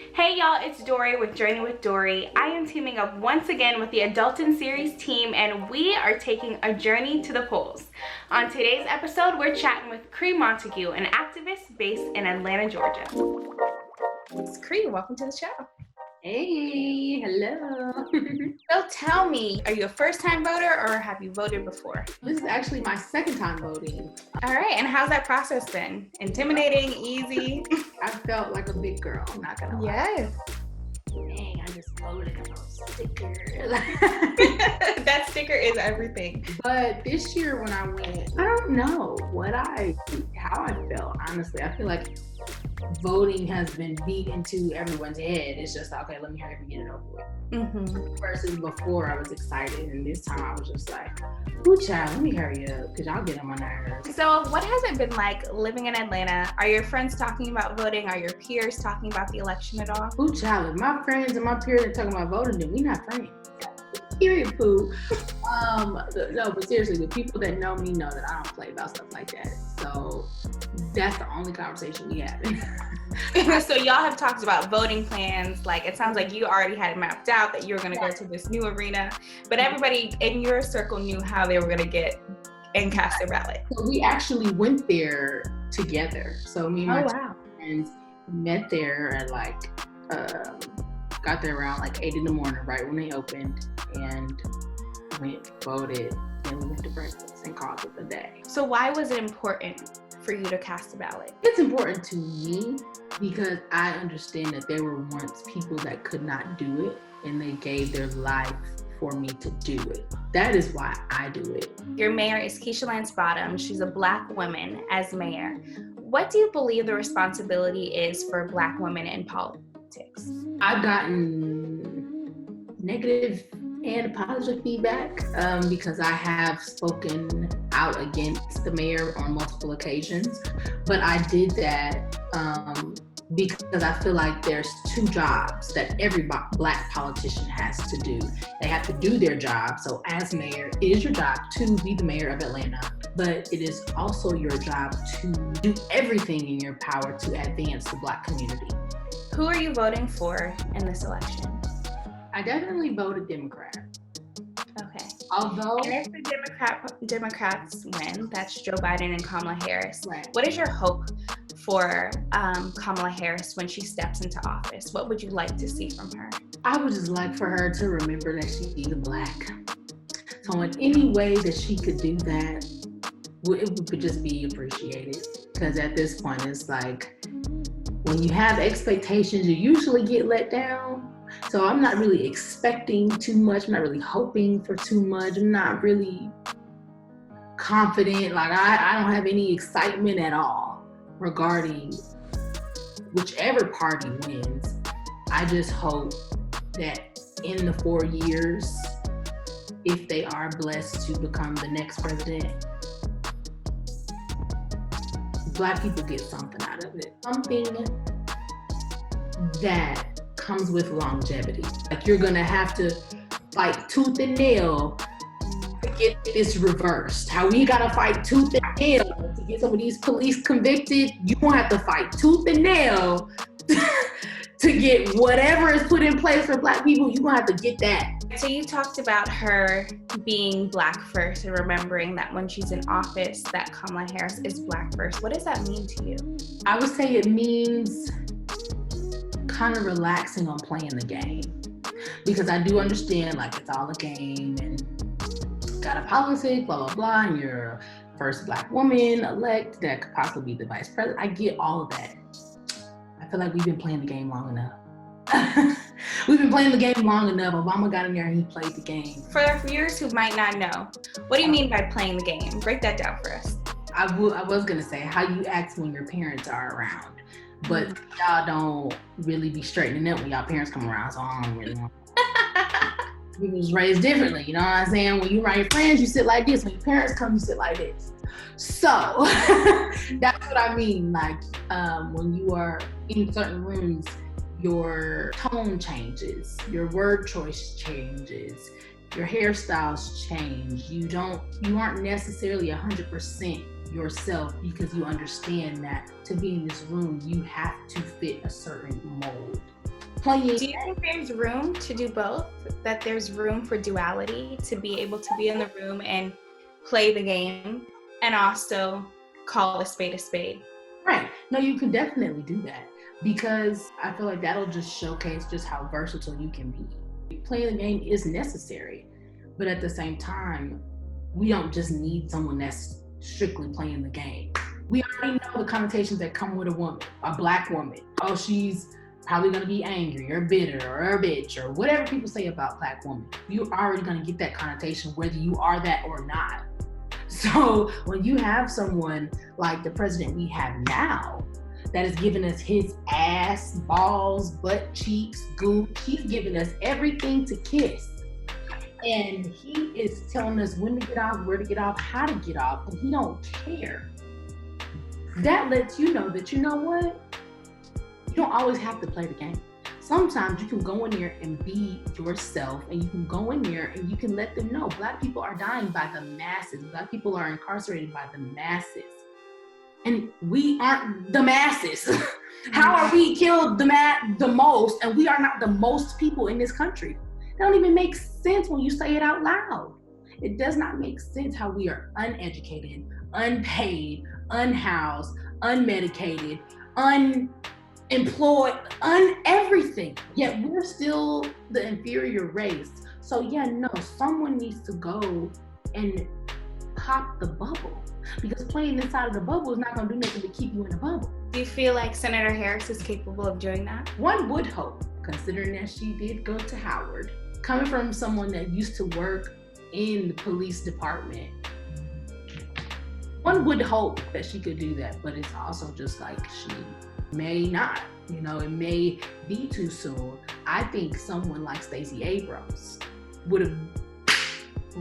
Hey y'all, it's Dory with Journey with Dory. I am teaming up once again with the ADULTIN series team, and we are taking a journey to the polls. On today's episode, we're chatting with Kayra Montague, an activist based in Atlanta, Georgia. Kayra, welcome to the show. Hey, hello. So tell me, are you a first-time voter or have you voted before? This is actually my second time voting. All right, and how's that process been? Intimidating, easy? I felt like a big girl, I'm not gonna lie. Yes. Dang, I just voted a sticker. That sticker is everything. But this year when I went, I don't know how I felt, honestly. I feel like voting has been beat into everyone's head. It's just okay, let me hurry up and get it over with. Mm-hmm. Versus before, I was excited, and this time I was just like, ooh, child, let me hurry up, because y'all get on my nerves. So what has it been like living in Atlanta? Are your friends talking about voting? Are your peers talking about the election at all? Ooh, child, if my friends and my peers are talking about voting, then we not friends. Period, poo. No, but seriously, the people that know me know that I don't play about stuff like that. So that's the only conversation we have. So y'all have talked about voting plans. Like, it sounds like you already had it mapped out that you were going to go to this new arena, but everybody in your circle knew how they were going to get and cast their ballot. So we actually went there together. So me and my friends met there at got there around 8 in the morning, right when they opened, and went, voted, and we went to breakfast and called it a day. So why was it important for you to cast a ballot? It's important to me because I understand that there were once people that could not do it, and they gave their life for me to do it. That is why I do it. Your mayor is Keisha Lance Bottom. She's a Black woman as mayor. What do you believe the responsibility is for Black women in politics? I've gotten negative and positive feedback because I have spoken out against the mayor on multiple occasions, but I did that because I feel like there's two jobs that every Black politician has to do. They have to do their job. So as mayor, it is your job to be the mayor of Atlanta, but it is also your job to do everything in your power to advance the Black community. Who are you voting for in this election? I definitely voted Democrat. Okay. Although, and if the Democrats win, that's Joe Biden and Kamala Harris. Right. What is your hope for Kamala Harris when she steps into office? What would you like to see from her? I would just like for her to remember that she's Black. So in any way that she could do that, it would just be appreciated. Because at this point, it's like, when you have expectations, you usually get let down. So I'm not really expecting too much. I'm not really hoping for too much. I'm not really confident. I don't have any excitement at all regarding whichever party wins. I just hope that in the 4 years, if they are blessed to become the next president, Black people get something out of it. Something that comes with longevity. You're gonna have to fight tooth and nail to get this reversed. How we gotta fight tooth and nail to get some of these police convicted. You won't have to fight tooth and nail to get whatever is put in place for Black people. You're gonna have to get that. So you talked about her being Black first and remembering that when she's in office that Kamala Harris is Black first. What does that mean to you? I would say it means kind of relaxing on playing the game. Because I do understand it's all a game and got a policy, blah, blah, blah, and you're first Black woman elect that could possibly be the vice president. I get all of that. I feel like we've been playing the game long enough. We've been playing the game long enough. Obama got in there and he played the game. For our viewers who might not know, what do you mean by playing the game? Break that down for us. I was gonna say how you act when your parents are around, but y'all don't really be straightening up when y'all parents come around, so I don't really know. We was raised differently, you know what I'm saying? When you around your friends, you sit like this. When your parents come, you sit like this. So that's what I mean. When you are in certain rooms, your tone changes, your word choice changes, your hairstyles change. You aren't necessarily 100% yourself because you understand that to be in this room, you have to fit a certain mold. playing. Do you think there's room to do both? That there's room for duality, to be able to be in the room and play the game and also call a spade a spade? Right. No, you can definitely do that, because I feel like that'll just showcase just how versatile you can be. Playing the game is necessary, but at the same time, we don't just need someone that's strictly playing the game. We already know the connotations that come with a woman, a Black woman. Oh, she's probably gonna be angry or bitter or a bitch or whatever people say about Black women. You're already gonna get that connotation whether you are that or not. So when you have someone like the president we have now that is giving us his ass, balls, butt cheeks, goop, he's giving us everything to kiss. And he is telling us when to get off, where to get off, how to get off, and he don't care. That lets you know that, you know what? You don't always have to play the game. Sometimes you can go in there and be yourself, and you can go in there and you can let them know Black people are dying by the masses. Black people are incarcerated by the masses. And we aren't the masses. How are we killed the most, and we are not the most people in this country? That don't even make sense when you say it out loud. It does not make sense how we are uneducated, unpaid, unhoused, unmedicated, unemployed, everything. Yet we're still the inferior race. So yeah, no, someone needs to go and pop the bubble, because playing inside of the bubble is not going to do nothing to keep you in the bubble. Do you feel like Senator Harris is capable of doing that? One would hope, considering that she did go to Howard. Coming from someone that used to work in the police department, one would hope that she could do that, but it's also just like she may not. You know, it may be too soon. I think someone like Stacey Abrams would have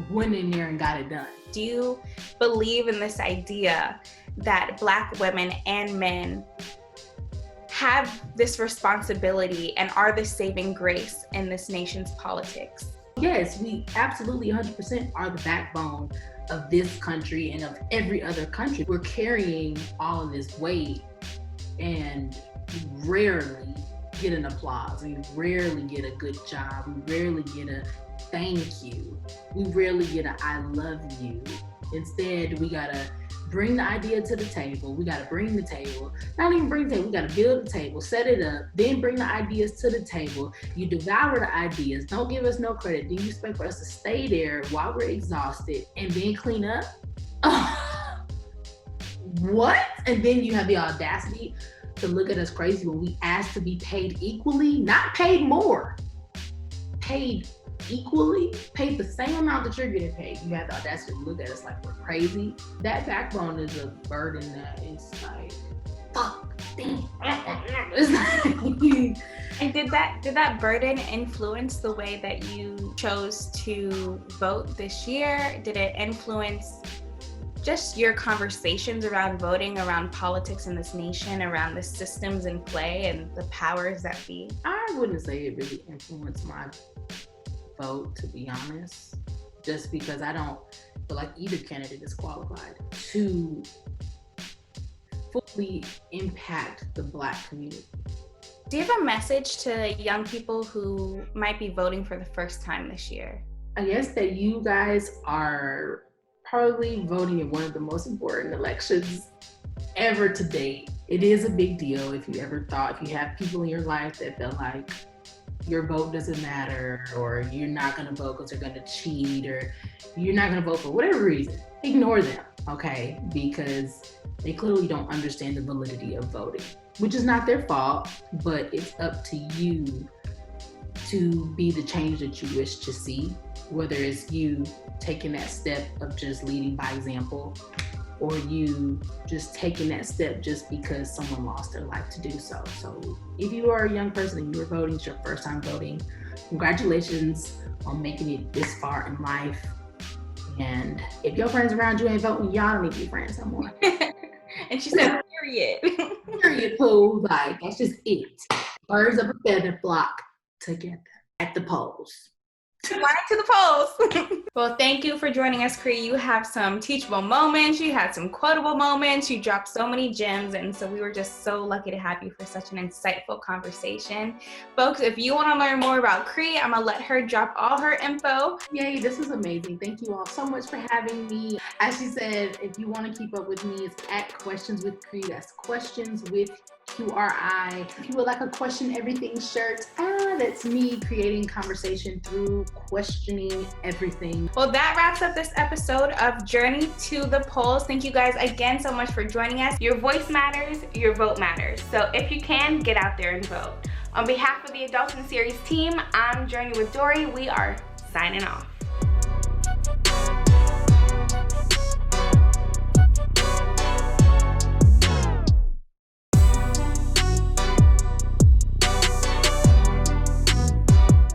went in there and got it done. Do you believe in this idea that Black women and men have this responsibility and are the saving grace in this nation's politics? Yes, we absolutely 100% are the backbone of this country and of every other country. We're carrying all of this weight, and we rarely get an applause. We rarely get a good job. We rarely get a thank you. We rarely get a I love you. Instead, we gotta bring the idea to the table. We gotta bring the table. Not even bring the table, we gotta build the table, set it up, then bring the ideas to the table. You devour the ideas. Don't give us no credit. Do you expect for us to stay there while we're exhausted and then clean up? What? And then you have the audacity to look at us crazy when we ask to be paid equally, not paid more, paid equally, paid the same amount that you're getting paid. You have the audacity to look at us like we're crazy. That backbone is a burden that is like, fuck, damn. And did that burden influence the way that you chose to vote this year? Did it influence just your conversations around voting, around politics in this nation, around the systems in play and the powers that be? I wouldn't say it really influenced my vote, to be honest, just because I don't feel like either candidate is qualified to fully impact the Black community. Do you have a message to young people who might be voting for the first time this year? I guess that you guys are probably voting in one of the most important elections ever to date. It is a big deal. If you ever thought, if you have people in your life that feel like your vote doesn't matter, or you're not gonna vote because they're gonna cheat, or you're not gonna vote for whatever reason, ignore them, okay? Because they clearly don't understand the validity of voting, which is not their fault, but it's up to you to be the change that you wish to see, whether it's you taking that step of just leading by example, or you just taking that step just because someone lost their life to do so. So if you are a young person and you're voting, it's your first time voting, congratulations on making it this far in life. And if your friends around you ain't voting, y'all don't need to be friends no more. And she said, period. Period, poo. Like, that's just it. Birds of a feather flock together at the polls. Flying to the polls. Well, thank you for joining us, Cree. You have some teachable moments. You had some quotable moments. You dropped so many gems. And so we were just so lucky to have you for such an insightful conversation. Folks, if you want to learn more about Cree, I'm going to let her drop all her info. Yay, this was amazing. Thank you all so much for having me. As she said, if you want to keep up with me, it's at Questions with Cree. That's Questions with QRI. If you would like a Question Everything shirt, that's me creating conversation through questioning everything. Well, that wraps up this episode of Journey to the Polls. Thank you guys again so much for joining us. Your voice matters, your vote matters. So if you can, get out there and vote. On behalf of the Adultin Series team, I'm Journey with Dory. We are signing off.